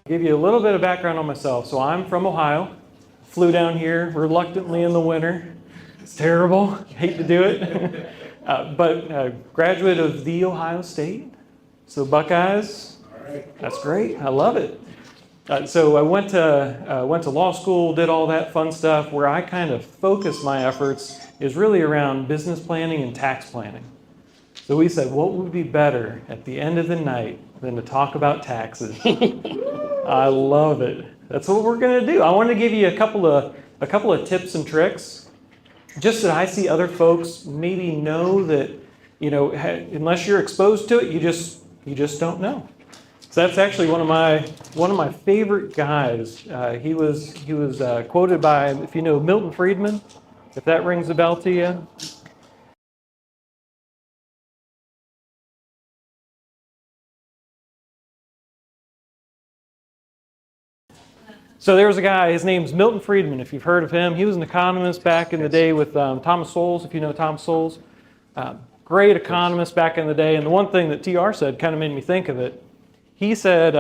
Give you a little bit of background on myself. So I'm from Ohio. Flew down here reluctantly in the winter. It's terrible. Hate to do it. But graduate of The Ohio State. So Buckeyes. That's great. I love it. So I went to law school, did all that fun stuff. Where I kind of focus my efforts is really around business planning and tax planning. So we said, what would be better at the end of the night than to talk about taxes? I love it. That's what we're going to do. I want to give you a couple of tips and tricks, just that I see other folks maybe know that, unless you're exposed to it, you just don't know. So that's actually one of my favorite guys. He was quoted by, if you know Milton Friedman, if that rings a bell to you. So there was a guy, his name's Milton Friedman, if you've heard of him. He was an economist back in the day with Thomas Sowell, if you know Thomas Sowell. Great economist back in the day. And the one thing that TR said kind of made me think of it. He said,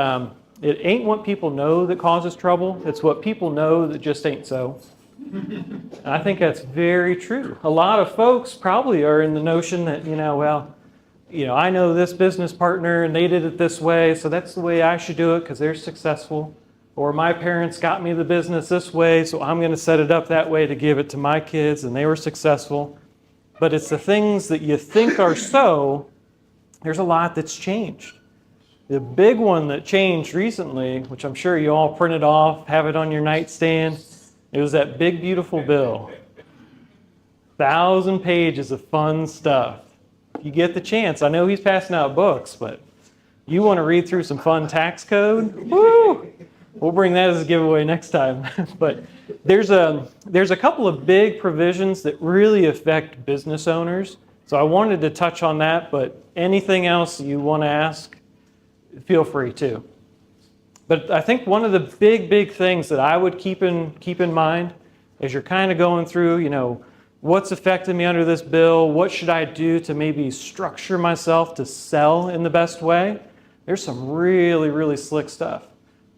it ain't what people know that causes trouble. It's what people know that just ain't so. And I think that's very true. A lot of folks probably are in the notion that, I know this business partner and they did it this way, so that's the way I should do it because they're successful. Or my parents got me the business this way, so I'm going to set it up that way to give it to my kids, and they were successful. But it's the things that you think are so, there's a lot that's changed. The big one that changed recently, which I'm sure you all printed off, have it on your nightstand, it was that big, beautiful bill. 1,000 pages of fun stuff. If you get the chance, I know he's passing out books, but you want to read through some fun tax code? Woo! We'll bring that as a giveaway next time. But there's a couple of big provisions that really affect business owners. So I wanted to touch on that, but anything else you want to ask, feel free to. But I think one of the big things that I would keep in mind as you're kind of going through, what's affecting me under this bill? What should I do to maybe structure myself to sell in the best way? There's some really, really slick stuff.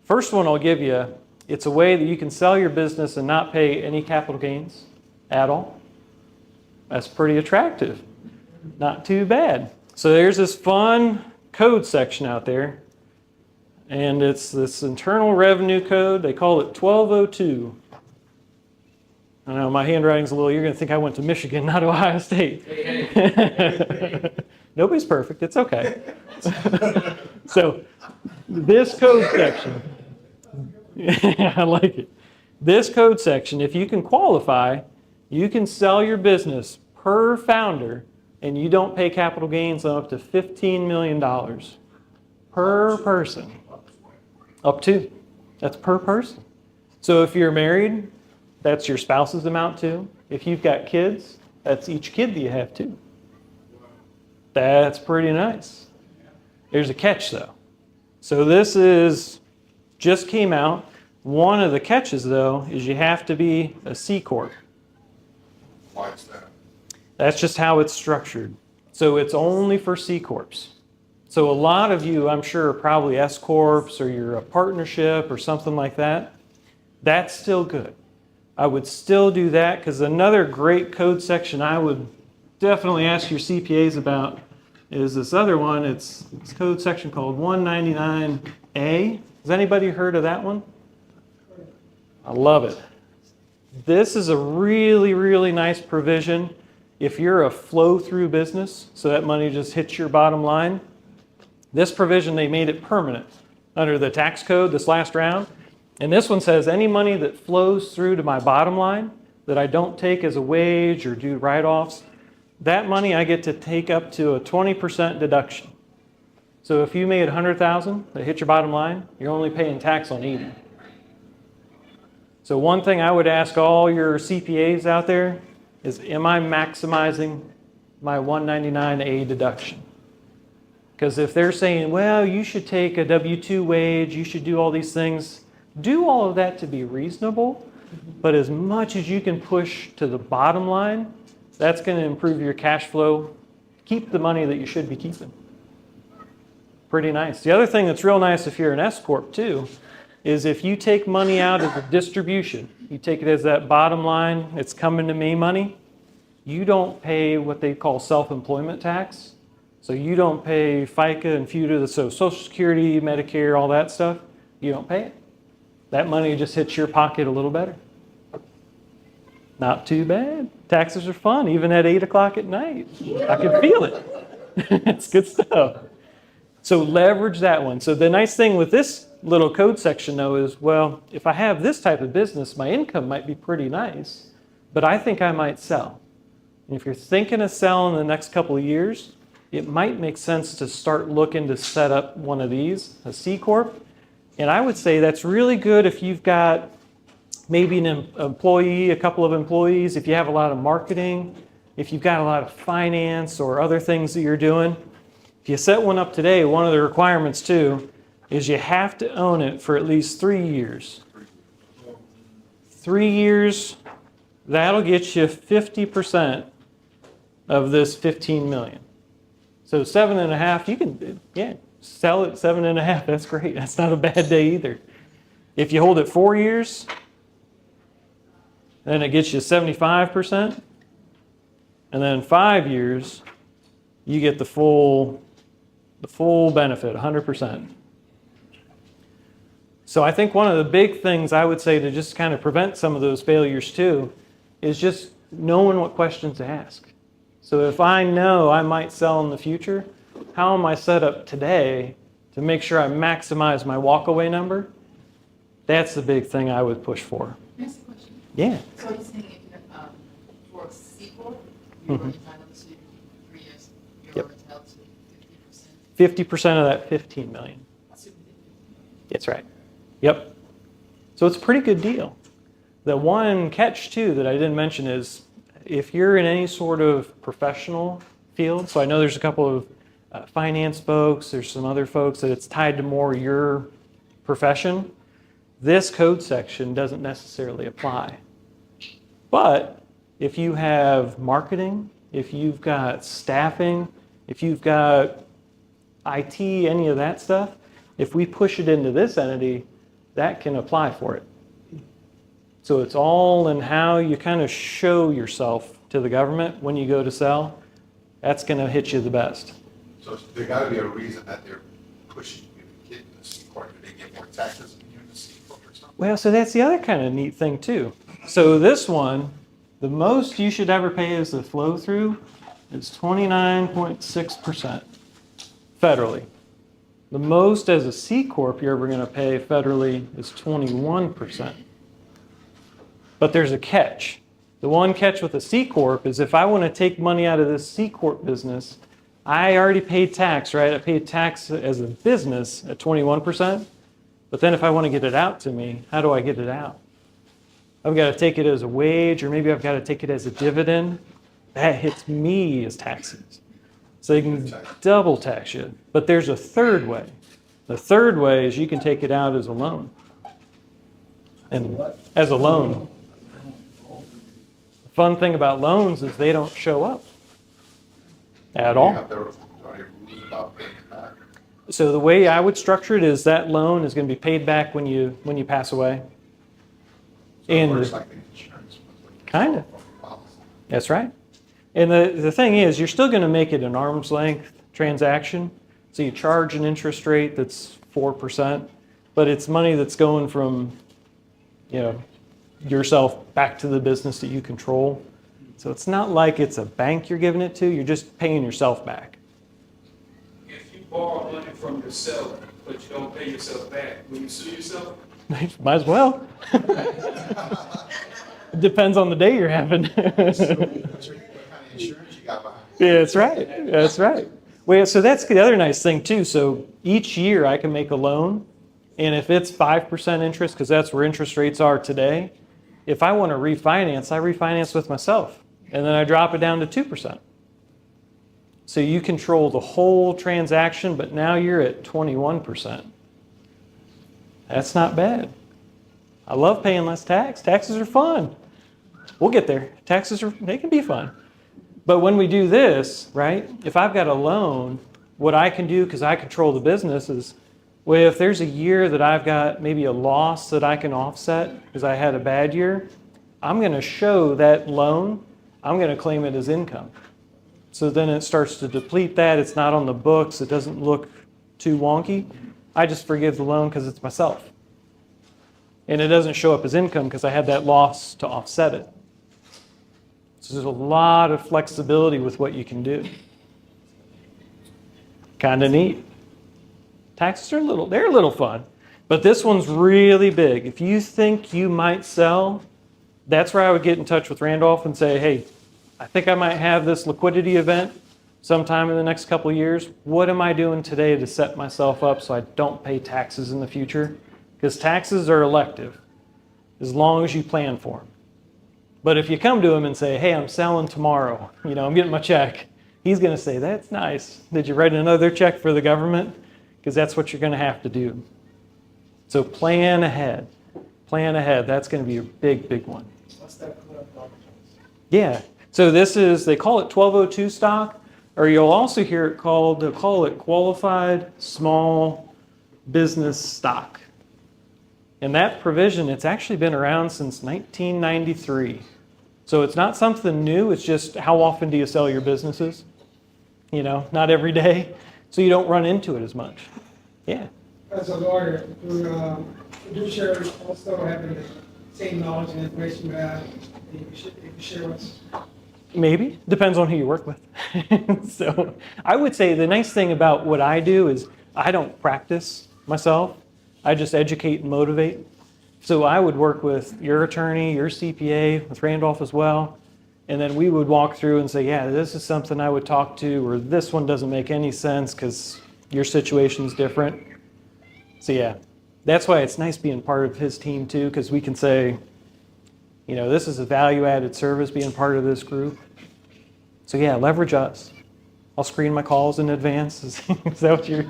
First one I'll give you, it's a way that you can sell your business and not pay any capital gains at all. That's pretty attractive. Not too bad. So there's this fun code section out there, and it's this Internal Revenue Code. They call it 1202. I know my handwriting's you're going to think I went to Michigan, not Ohio State. Nobody's perfect. It's okay. So this code section, I like it. This code section, if you can qualify, you can sell your business per founder and you don't pay capital gains on up to $15 million per person. Up to. That's per person. So if you're married, that's your spouse's amount too. If you've got kids, that's each kid that you have too. That's pretty nice. There's a catch though. So this just came out. One of the catches though is you have to be a C Corp. Why is that? That's just how it's structured. So it's only for C Corps. So a lot of you, I'm sure, are probably S Corps or you're a partnership or something like that. That's still good. I would still do that because another great code section I would definitely ask your CPAs about is this other one. It's code section called 199A. Has anybody heard of that one? I love it. This is a really, really nice provision if you're a flow-through business, so that money just hits your bottom line. This provision, they made it permanent under the tax code this last round. And this one says any money that flows through to my bottom line that I don't take as a wage or do write-offs, that money I get to take up to a 20% deduction. So if you made $100,000 that hit your bottom line, you're only paying tax on 80. So one thing I would ask all your CPAs out there is, am I maximizing my 199A deduction? Because if they're saying, well, you should take a W-2 wage, you should do all these things, do all of that to be reasonable, but as much as you can push to the bottom line, that's going to improve your cash flow. Keep the money that you should be keeping. Pretty nice. The other thing that's real nice if you're an S Corp too is if you take money out as a distribution, you take it as that bottom line, it's coming to me money, you don't pay what they call self-employment tax. So you don't pay FICA and FUTA, so Social Security, Medicare, all that stuff, you don't pay it. That money just hits your pocket a little better. Not too bad. Taxes are fun, even at 8 o'clock at night. I can feel it. It's good stuff. So leverage that one. So the nice thing with this little code section though is, well, if I have this type of business, my income might be pretty nice, but I think I might sell. And if you're thinking of selling in the next couple of years, it might make sense to start looking to set up one of these, a C Corp. And I would say that's really good if you've got maybe an employee, a couple of employees, if you have a lot of marketing, if you've got a lot of finance or other things that you're doing. If you set one up today, one of the requirements too is you have to own it for at least 3 years. 3 years, that'll get you 50% of this 15 million. So 7.5, you can, sell it 7.5. That's great. That's not a bad day either. If you hold it 4 years, then it gets you 75%. And then 5 years, you get the full benefit, 100%. So I think one of the big things I would say to just kind of prevent some of those failures too is just knowing what questions to ask. So if I know I might sell in the future, how am I set up today to make sure I maximize my walkaway number? That's the big thing I would push for. Can I ask a question? Yeah. So you're saying if for a sequel, you're entitled to 3 years, you're entitled to 50%? 50% of that 15 million. Assuming That's right. Yep. So it's a pretty good deal. The one catch too that I didn't mention is if you're in any sort of professional field, so I know there's a couple of finance folks, there's some other folks that it's tied to more your profession, this code section doesn't necessarily apply. But if you have marketing, if you've got staffing, if you've got IT, any of that stuff, if we push it into this entity, that can apply for it. So it's all in how you kind of show yourself to the government when you go to sell. That's going to hit you the best. So there got to be a reason that they're pushing you to get in the C Corp. Do they get more taxes when you're in the C Corp or something? Well, so that's the other kind of neat thing too. So this one, the most you should ever pay as the flow through is 29.6% federally. The most as a C Corp you're ever going to pay federally is 21%. But there's a catch. The one catch with a C Corp is if I want to take money out of this C Corp business, I already paid tax, right? I paid tax as a business at 21%. But then if I want to get it out to me, how do I get it out? I've got to take it as a wage, or maybe I've got to take it as a dividend. That hits me as taxes. So they can double tax you. But there's a third way. The third way is you can take it out as a loan. And as a loan. The fun thing about loans is they don't show up at all. Are there rules about paying it back? So the way I would structure it is that loan is going to be paid back when you pass away. So it And works like the insurance. kind of. That's right. And the thing is, you're still going to make it an arm's length transaction. So you charge an interest rate that's 4%, but it's money that's going from, yourself back to the business that you control. So it's not like it's a bank you're giving it to. You're just paying yourself back. If you borrow money from yourself, but you don't pay yourself back, will you sue yourself? Might as well. It depends on the day you're having. What kind of insurance you got behind? Yeah, that's right. That's right. Well, so that's the other nice thing too. So each year I can make a loan, and if it's 5% interest, because that's where interest rates are today, if I want to refinance, I refinance with myself, and then I drop it down to 2%. So you control the whole transaction, but now you're at 21%. That's not bad. I love paying less tax. Taxes are fun. We'll get there. They can be fun. But when we do this, right, if I've got a loan, what I can do, because I control the business, is Well, if there's a year that I've got maybe a loss that I can offset because I had a bad year, I'm going to show that loan, I'm going to claim it as income. So then it starts to deplete that. It's not on the books. It doesn't look too wonky. I just forgive the loan because it's myself. And it doesn't show up as income because I had that loss to offset it. So there's a lot of flexibility with what you can do. Kind of neat. Taxes are they're a little fun, but this one's really big. If you think you might sell, that's where I would get in touch with Randolph and say, hey, I think I might have this liquidity event sometime in the next couple of years. What am I doing today to set myself up so I don't pay taxes in the future? Because taxes are elective as long as you plan for them. But if you come to him and say, hey, I'm selling tomorrow, I'm getting my check, he's going to say, that's nice. Did you write another check for the government? Because that's what you're going to have to do. So plan ahead. Plan ahead. That's going to be a big, big one. What's that called? Yeah. So this is, they call it 1202 stock, or you'll also hear it called, they'll call it qualified small business stock. And that provision, it's actually been around since 1993. So it's not something new. It's just how often do you sell your businesses? Not every day. So you don't run into it as much. Yeah. As a lawyer, do fiduciaries also having the same knowledge and information you have, and you can share what's... Maybe. Depends on who you work with. So I would say the nice thing about what I do is I don't practice myself. I just educate and motivate. So I would work with your attorney, your CPA, with Randolph as well. And then we would walk through and say, yeah, this is something I would talk to, or this one doesn't make any sense because your situation's different. So yeah, that's why it's nice being part of his team too, because we can say, this is a value-added service being part of this group. So yeah, leverage us. I'll screen my calls in advance. Is that what you're...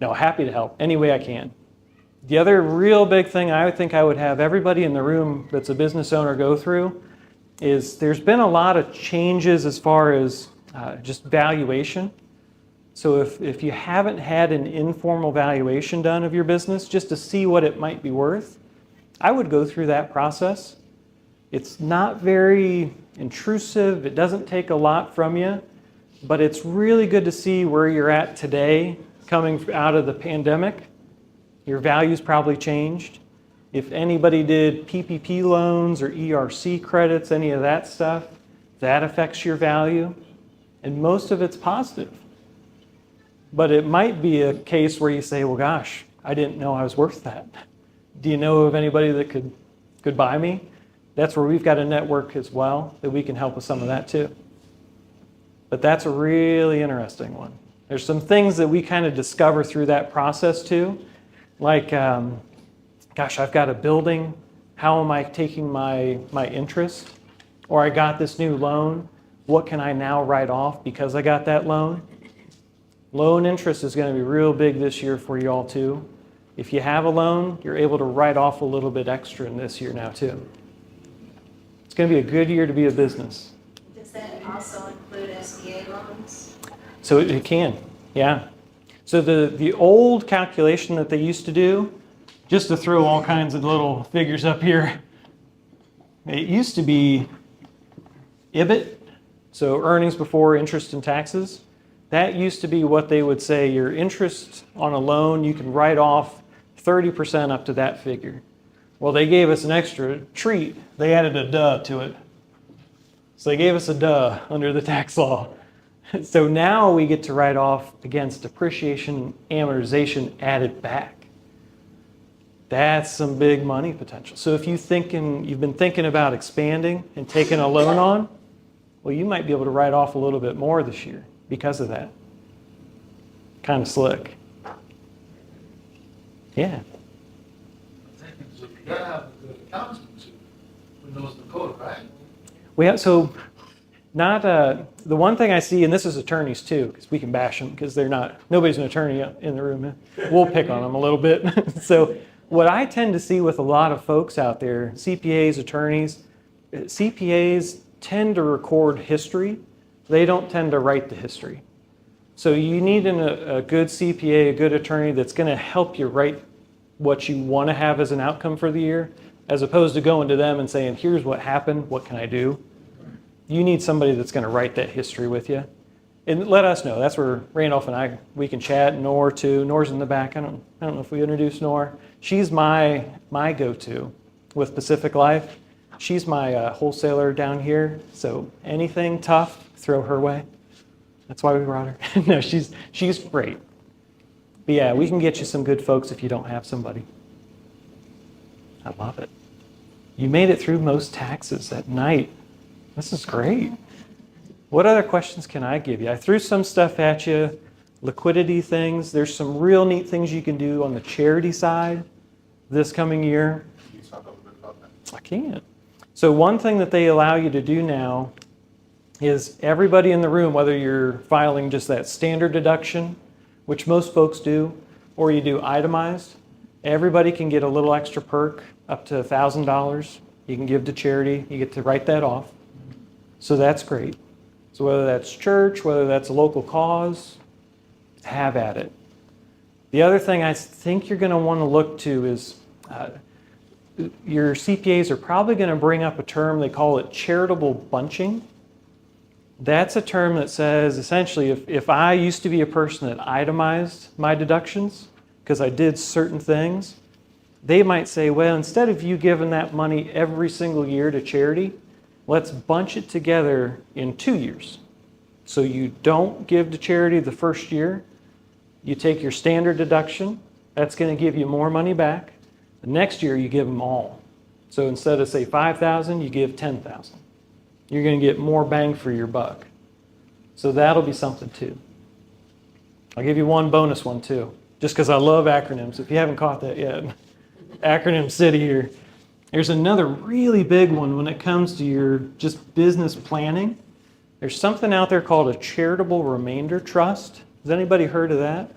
No, happy to help any way I can. The other real big thing I would think I would have everybody in the room that's a business owner go through is there's been a lot of changes as far as just valuation. So if you haven't had an informal valuation done of your business just to see what it might be worth, I would go through that process. It's not very intrusive. It doesn't take a lot from you, but it's really good to see where you're at today coming out of the pandemic. Your value's probably changed. If anybody did PPP loans or ERC credits, any of that stuff, that affects your value. And most of it's positive. But it might be a case where you say, well, gosh, I didn't know I was worth that. Do you know of anybody that could buy me? That's where we've got a network as well that we can help with some of that too. But that's a really interesting one. There's some things that we kind of discover through that process too. Like, gosh, I've got a building. How am I taking my interest? Or I got this new loan. What can I now write off because I got that loan? Loan interest is going to be real big this year for you all too. If you have a loan, you're able to write off a little bit extra in this year now too. It's going to be a good year to be a business. Does that also include SBA loans? So it can, yeah. So the old calculation that they used to do, just to throw all kinds of little figures up here, it used to be EBIT, so earnings before interest and taxes. That used to be what they would say your interest on a loan, you can write off 30% up to that figure. Well, they gave us an extra treat. They added a duh to it. So they gave us a duh under the tax law. So now we get to write off against depreciation, amortization added back. That's some big money potential. So if you've been thinking about expanding and taking a loan on, well, you might be able to write off a little bit more this year because of that. Kind of slick. Yeah. So you gotta have a good accountant who knows the code, right? Not the one thing I see, and this is attorneys too, because we can bash them because nobody's an attorney in the room. We'll pick on them a little bit. So what I tend to see with a lot of folks out there, CPAs, attorneys, CPAs tend to record history. They don't tend to write the history. So you need a good CPA, a good attorney that's going to help you write what you want to have as an outcome for the year, as opposed to going to them and saying, here's what happened, what can I do? You need somebody that's going to write that history with you. And let us know. That's where Randolph and I, we can chat. Nor too. Nor's in the back. I don't know if we introduced Nor. She's my go-to with Pacific Life. She's my wholesaler down here. So anything tough, throw her way. That's why we brought her. No, she's great. But yeah, we can get you some good folks if you don't have somebody. I love it. You made it through most taxes at night. This is great. What other questions can I give you? I threw some stuff at you, liquidity things. There's some real neat things you can do on the charity side this coming year. Can you talk a little bit about that? I can. So one thing that they allow you to do now is everybody in the room, whether you're filing just that standard deduction, which most folks do, or you do itemized, everybody can get a little extra perk up to $1,000. You can give to charity. You get to write that off. So that's great. So whether that's church, whether that's a local cause, have at it. The other thing I think you're going to want to look to is your CPAs are probably going to bring up a term, they call it charitable bunching. That's a term that says, essentially, if I used to be a person that itemized my deductions because I did certain things, they might say, well, instead of you giving that money every single year to charity, let's bunch it together in 2 years. So you don't give to charity the first year. You take your standard deduction. That's going to give you more money back. The next year, you give them all. So instead of, say, $5,000, you give $10,000. You're going to get more bang for your buck. So that'll be something, too. I'll give you one bonus one, too, just because I love acronyms. If you haven't caught that yet, acronym city here. There's another really big one when it comes to your just business planning. There's something out there called a charitable remainder trust. Has anybody heard of that?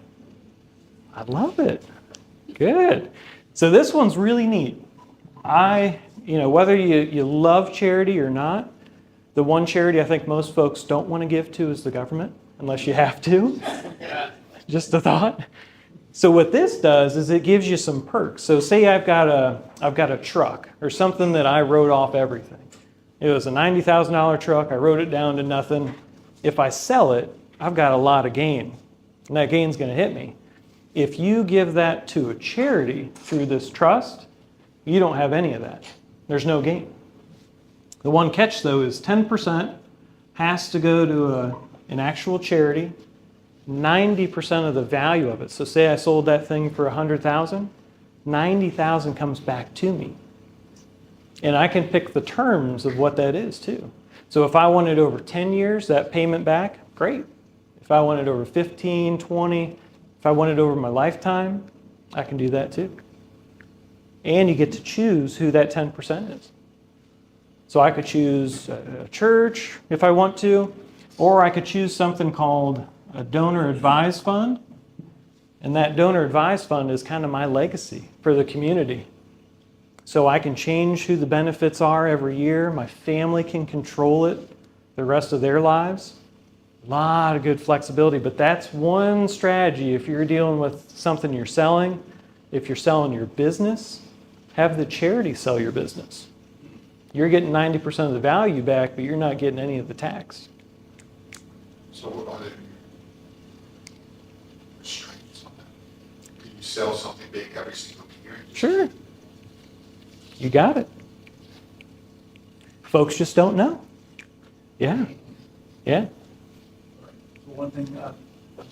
I love it. Good. So this one's really neat. Whether you love charity or not, the one charity I think most folks don't want to give to is the government, unless you have to. Just a thought. So what this does is it gives you some perks. So say I've got a truck or something that I wrote off everything. It was a $90,000 truck. I wrote it down to nothing. If I sell it, I've got a lot of gain, and that gain's going to hit me. If you give that to a charity through this trust, you don't have any of that. There's no gain. The one catch, though, is 10% has to go to an actual charity. 90% of the value of it. So say I sold that thing for $100,000, $90,000 comes back to me. And I can pick the terms of what that is too. So if I wanted over 10 years, that payment back, great. If I wanted over 15, 20, if I wanted over my lifetime, I can do that too. And you get to choose who that 10% is. So I could choose a church if I want to, or I could choose something called a donor advised fund. And that donor advised fund is kind of my legacy for the community. So I can change who the benefits are every year. My family can control it the rest of their lives. A lot of good flexibility, but that's one strategy if you're dealing with something you're selling. If you're selling your business, have the charity sell your business. You're getting 90% of the value back, but you're not getting any of the tax. So what are the restraints on that? Can you sell something big every single year? Sure. You got it. Folks just don't know. Yeah. Yeah. One thing I'm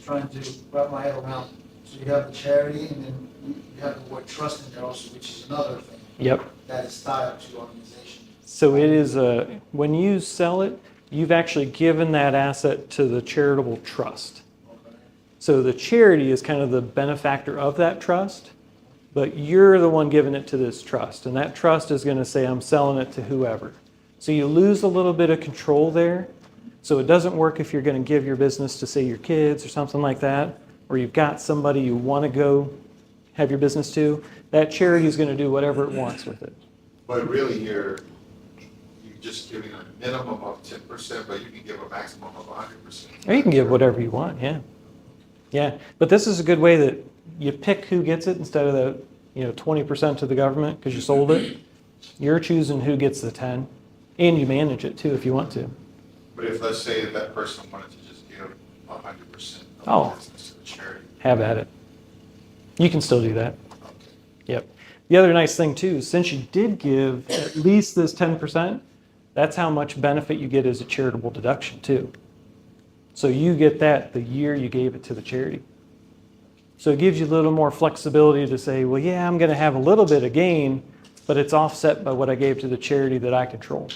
trying to wrap my head around, so you have the charity and then you have the word trust in there also, which is another thing. Yep. That is tied to your organization. So it is when you sell it, you've actually given that asset to the charitable trust. Okay. So the charity is kind of the benefactor of that trust, but you're the one giving it to this trust. And that trust is going to say, I'm selling it to whoever. So you lose a little bit of control there. So it doesn't work if you're going to give your business to, say, your kids or something like that, or you've got somebody you want to go have your business to. That charity is going to do whatever it wants with it. But really, you're just giving a minimum of 10%, but you can give a maximum of 100%. Or you can give whatever you want, yeah. Yeah, but this is a good way that you pick who gets it instead of the 20% to the government because you sold it. You're choosing who gets the 10, and you manage it too if you want to. But if, let's say, that person wanted to just give 100% of Oh. the business to a charity. Have at it. You can still do that. Okay. Yep. The other nice thing too, is since you did give at least this 10%, that's how much benefit you get as a charitable deduction too. So you get that the year you gave it to the charity. So it gives you a little more flexibility to say, well, yeah, I'm going to have a little bit of gain, but it's offset by what I gave to the charity that I control.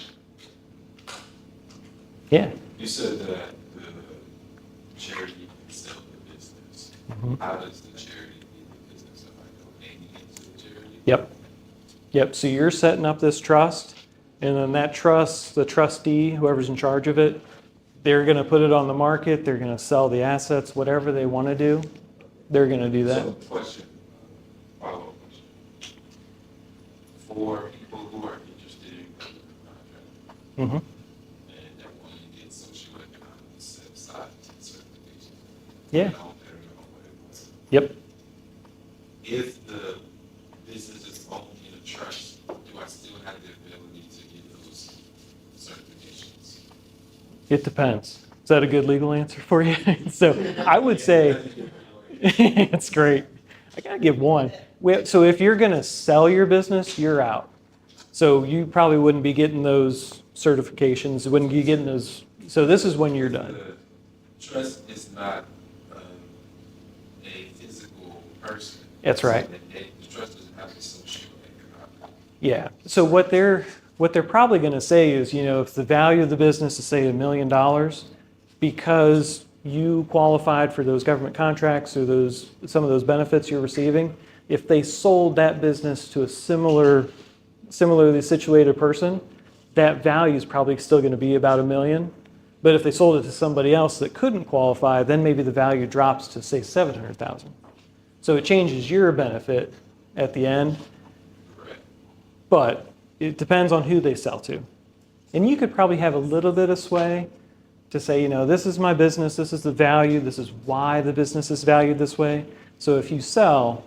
Yeah. You said that the charity can sell the business. Mhm. How does the charity need the business? Am I donating it to the charity? Yep. Yep. So you're setting up this trust, and then that trust, the trustee, whoever's in charge of it, they're going to put it on the market. They're going to sell the assets, whatever they want to do. They're going to do that. So question, follow-up question. For people who are interested in government contract Hmm. and that want to get socioeconomic set aside certification. Yeah. I don't know what it was. Yep. If the business is owned in a trust, do I still have the ability to get those certifications? It depends. Is that a good legal answer for you? So I would say, it's great. I gotta give one. So if you're gonna sell your business, you're out. So you probably wouldn't be getting those certifications, wouldn't be getting those. So this is when you're done. The trust is not a physical person. That's right. The trust doesn't have a socioeconomic. Yeah. So what they're probably gonna say is, if the value of the business is say $1 million, because you qualified for those government contracts or some of those benefits you're receiving, if they sold that business to a similarly situated person, that value is probably still going to be about $1 million. But if they sold it to somebody else that couldn't qualify, then maybe the value drops to say 700,000. So it changes your benefit at the end, Correct. but it depends on who they sell to. And you could probably have a little bit of sway to say, this is my business, this is the value, this is why the business is valued this way. So if you sell,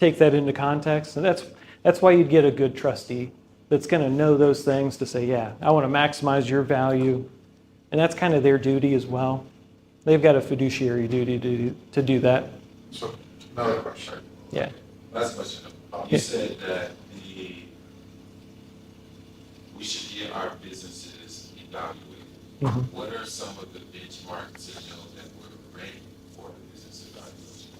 take that into context. And that's why you'd get a good trustee that's going to know those things to say, yeah, I want to maximize your value. And that's kind of their duty as well. They've got a fiduciary duty to do that. So, another question. Yeah. Last question. Yeah. You said that we should get our businesses evaluated. Mhm. What are some of the benchmarks to know that we're ready for the business evaluation?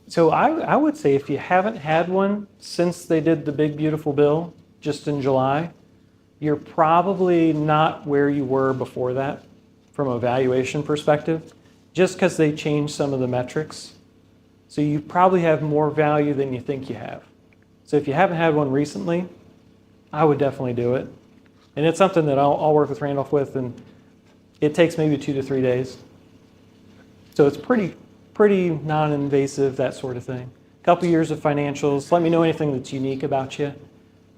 So I would say if you haven't had one since they did the big beautiful bill just in July, you're probably not where you were before that from a valuation perspective, just because they changed some of the metrics. So you probably have more value than you think you have. So if you haven't had one recently, I would definitely do it. And it's something that I'll work with Randolph with, and it takes maybe 2 to 3 days. So it's pretty non-invasive, that sort of thing. A couple years of financials. Let me know anything that's unique about you,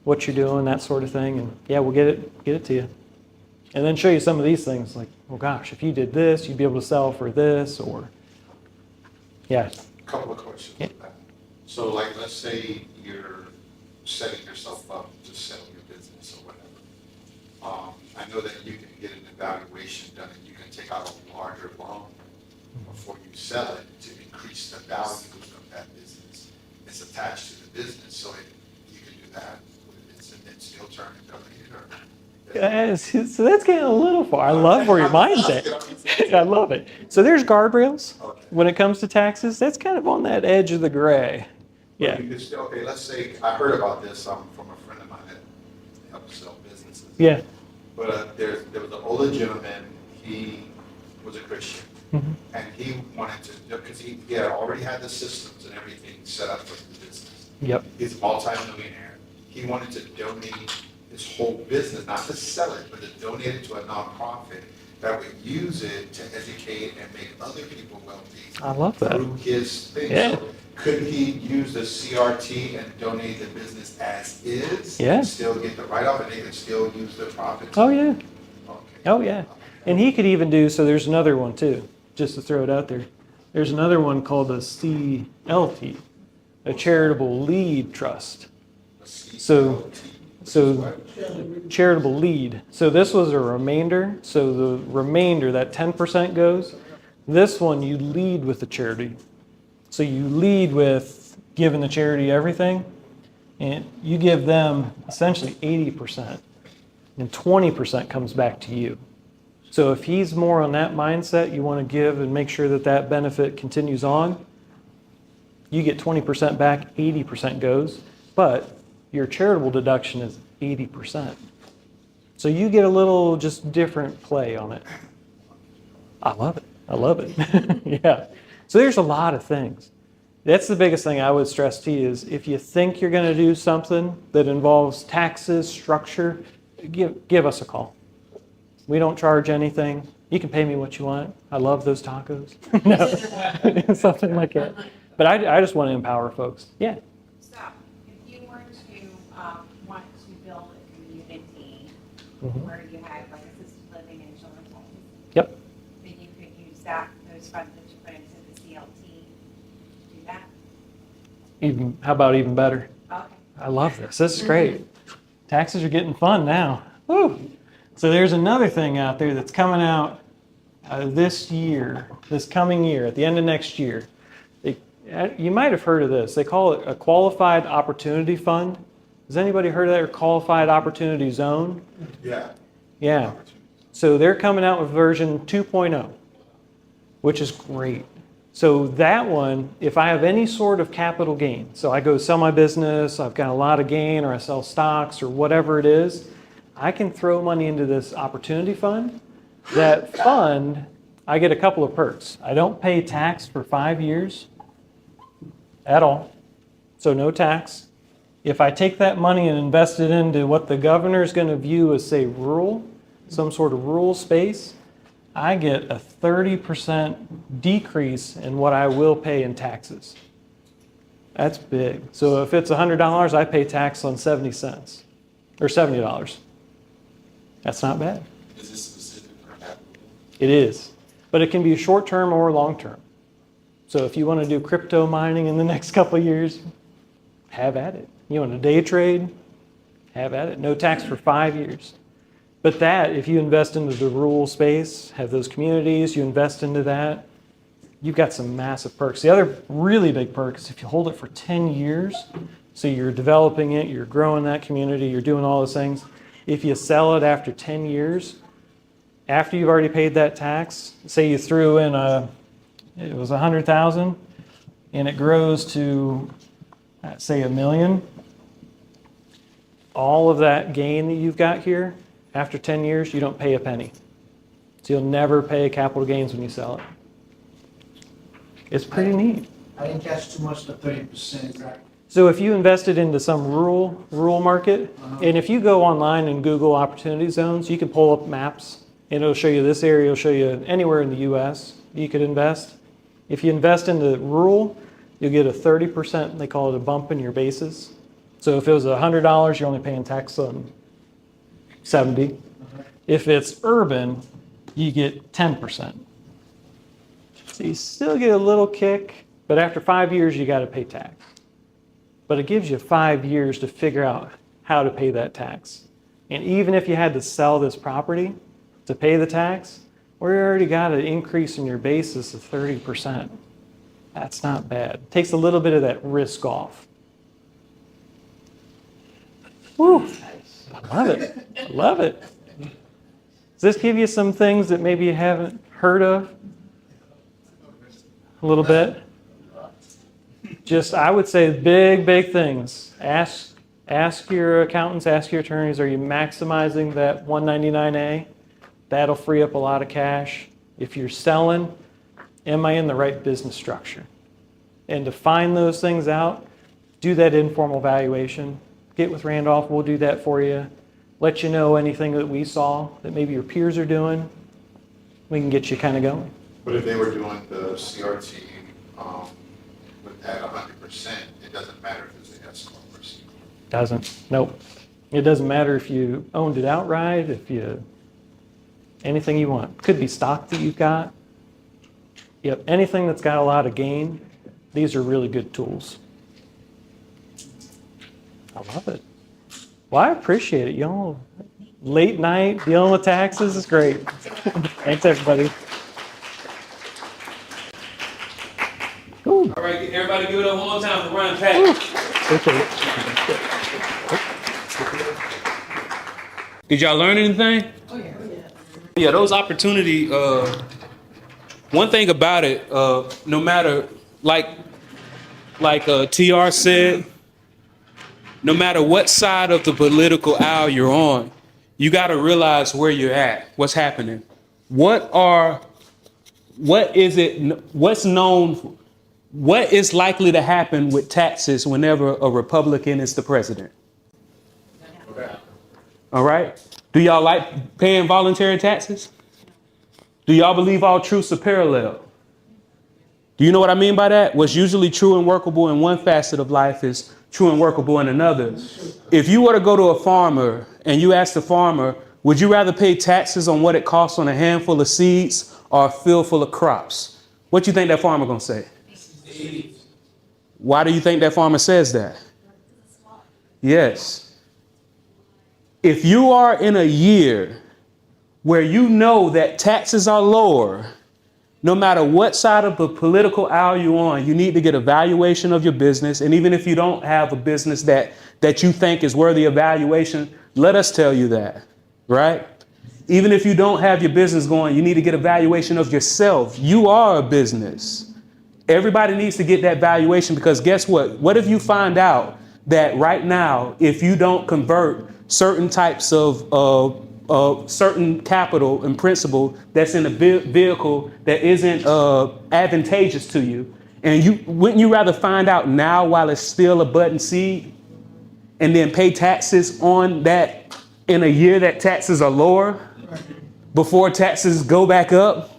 what you're doing, that sort of thing, and yeah, we'll get it to you. And then show you some of these things, like, well, gosh, if you did this, you'd be able to sell for this, or yeah. Couple of questions. Yeah. So, like, let's say you're setting yourself up to sell your business or whatever. I know that you can get an evaluation done and you can take out a larger loan before you sell it to increase the value of that business. It's attached to the business, so you can do that. It's still turn and donate or. So that's getting a little far. I love where your mind's at. I love it. So there's guardrails Okay. when it comes to taxes. That's kind of on that edge of the gray. Yeah. You could still, okay, let's say, I heard about this from a friend of mine that helps sell businesses. Yeah. But there was an older gentleman, he was a Christian, Mhm. and he wanted to, because he had already had the systems and everything set up for the business. Yep. He's a multi-millionaire. He wanted to donate his whole business, not to sell it, but to donate it to a nonprofit that would use it to educate and make other people wealthy. I love that. Through his thing. Yeah. So could he use the CRT and donate the business as is? Yeah. And still get the write-off, and they can still use the profits? Oh, yeah. Okay. Oh, yeah. And he could even do, so there's another one too, just to throw it out there. There's another one called a CLT, a charitable lead trust. So charitable lead. So this was a remainder. So the remainder, that 10% goes. This one, you lead with the charity. So you lead with giving the charity everything, and you give them essentially 80%, and 20% comes back to you. So if he's more on that mindset, you want to give and make sure that that benefit continues on, you get 20% back, 80% goes, but your charitable deduction is 80%. So you get a little just different play on it. I love it. I love it. Yeah. So there's a lot of things. That's the biggest thing I would stress to you is if you think you're going to do something that involves taxes, structure, give us a call. We don't charge anything. You can pay me what you want. I love those tacos. No, something like that. But I just want to empower folks. Yeah. So, if you were to want to build a community Mhm. where you had like assisted living and children's homes, Yep. then you could use those funds that you put into the CLT to do that? How about even better? Okay. I love this. This is great. Taxes are getting fun now. Woo. So there's another thing out there that's coming out this year, this coming year, at the end of next year. You might have heard of this. They call it a qualified opportunity fund. Has anybody heard of that, or qualified opportunity zone? Yeah. Yeah. So they're coming out with version 2.0, which is great. So that one, if I have any sort of capital gain, so I go sell my business, I've got a lot of gain, or I sell stocks or whatever it is, I can throw money into this opportunity fund. That fund, I get a couple of perks. I don't pay tax for 5 years at all, so no tax. If I take that money and invest it into what the governor is going to view as, say, rural, some sort of rural space, I get a 30% decrease in what I will pay in taxes. That's big. So if it's $100, I pay tax on 70 cents or $70. That's not bad. Is this specific for capital? It is. But it can be short-term or long-term. So if you want to do crypto mining in the next couple of years, have at it. You want to day trade, have at it. No tax for 5 years. But that, if you invest into the rural space, have those communities, you invest into that, you've got some massive perks. The other really big perk is if you hold it for 10 years, so you're developing it, you're growing that community, you're doing all those things. If you sell it after 10 years, after you've already paid that tax, say you threw in it was 100,000 and it grows to, say, $1 million, all of that gain that you've got here, after 10 years, you don't pay a penny. So you'll never pay capital gains when you sell it. It's pretty neat. I didn't catch too much the 30%. So if you invested into some rural market, and if you go online and Google opportunity zones, you can pull up maps and it'll show you this area, it'll show you anywhere in the US you could invest. If you invest into rural, you'll get a 30%, they call it a bump in your basis. So if it was $100, you're only paying tax on 70. If it's urban, you get 10%. So you still get a little kick, but after 5 years, you got to pay tax. But it gives you 5 years to figure out how to pay that tax. And even if you had to sell this property to pay the tax, we already got an increase in your basis of 30%. That's not bad. Takes a little bit of that risk off. Woo! I love it. I love it. Does this give you some things that maybe you haven't heard of? A little bit? Just, I would say big things. Ask your accountants, ask your attorneys, are you maximizing that 199A? That'll free up a lot of cash. If you're selling, am I in the right business structure? And to find those things out, do that informal valuation. Get with Randolph, we'll do that for you. Let you know anything that we saw that maybe your peers are doing. We can get you kind of going. But if they were doing the CRT with that 100%, it doesn't matter if it's an S corp or C corp. Doesn't. Nope. It doesn't matter if you owned it outright, if you, anything you want. Could be stock that you've got. Yep, anything that's got a lot of gain, these are really good tools. I love it. Well, I appreciate it, y'all. Late night dealing with taxes is great. Thanks, everybody. Ooh, All right, everybody give it up one more time for Ryan Patton. okay. Did y'all learn anything? Oh, yeah. Yeah, those opportunity, one thing about it, no matter, like TR said, no matter what side of the political aisle you're on, you got to realize where you're at, what's happening. What is likely to happen with taxes whenever a Republican is the president? All right. Do y'all like paying voluntary taxes? Do y'all believe all truths are parallel? Do you know what I mean by that? What's usually true and workable in one facet of life is true and workable in another. If you were to go to a farmer and you ask the farmer, would you rather pay taxes on what it costs on a handful of seeds or a field full of crops? What do you think that farmer gonna say? Why do you think that farmer says that? Yes. If you are in a year where you know that taxes are lower, no matter what side of the political aisle you're on, you need to get a valuation of your business. And even if you don't have a business that you think is worthy of valuation, let us tell you that, right? Even if you don't have your business going, you need to get a valuation of yourself. You are a business. Everybody needs to get that valuation, because guess what? What if you find out that right now, if you don't convert certain types of certain capital and principal that's in a vehicle that isn't advantageous to you, and wouldn't you rather find out now while it's still a button seed and then pay taxes on that in a year that taxes are lower before taxes go back up,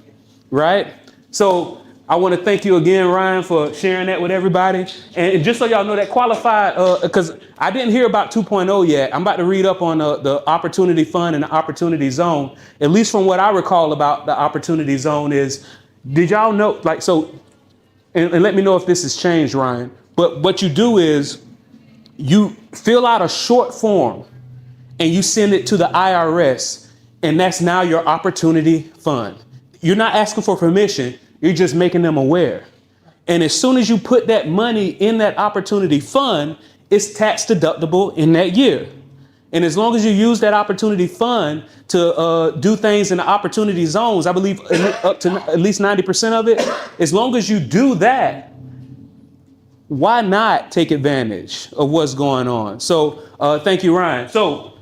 right? So I want to thank you again, Ryan, for sharing that with everybody. And just so y'all know, that qualified, because I didn't hear about 2.0 yet. I'm about to read up on the Opportunity Fund and the Opportunity Zone. At least from what I recall about the Opportunity Zone is, did y'all know, and let me know if this has changed, Ryan, but what you do is you fill out a short form and you send it to the IRS, and that's now your Opportunity Fund. You're not asking for permission. You're just making them aware. And as soon as you put that money in that Opportunity Fund, it's tax deductible in that year. And as long as you use that Opportunity Fund to do things in the Opportunity Zones, I believe up to at least 90% of it, as long as you do that, why not take advantage of what's going on? So thank you, Ryan. So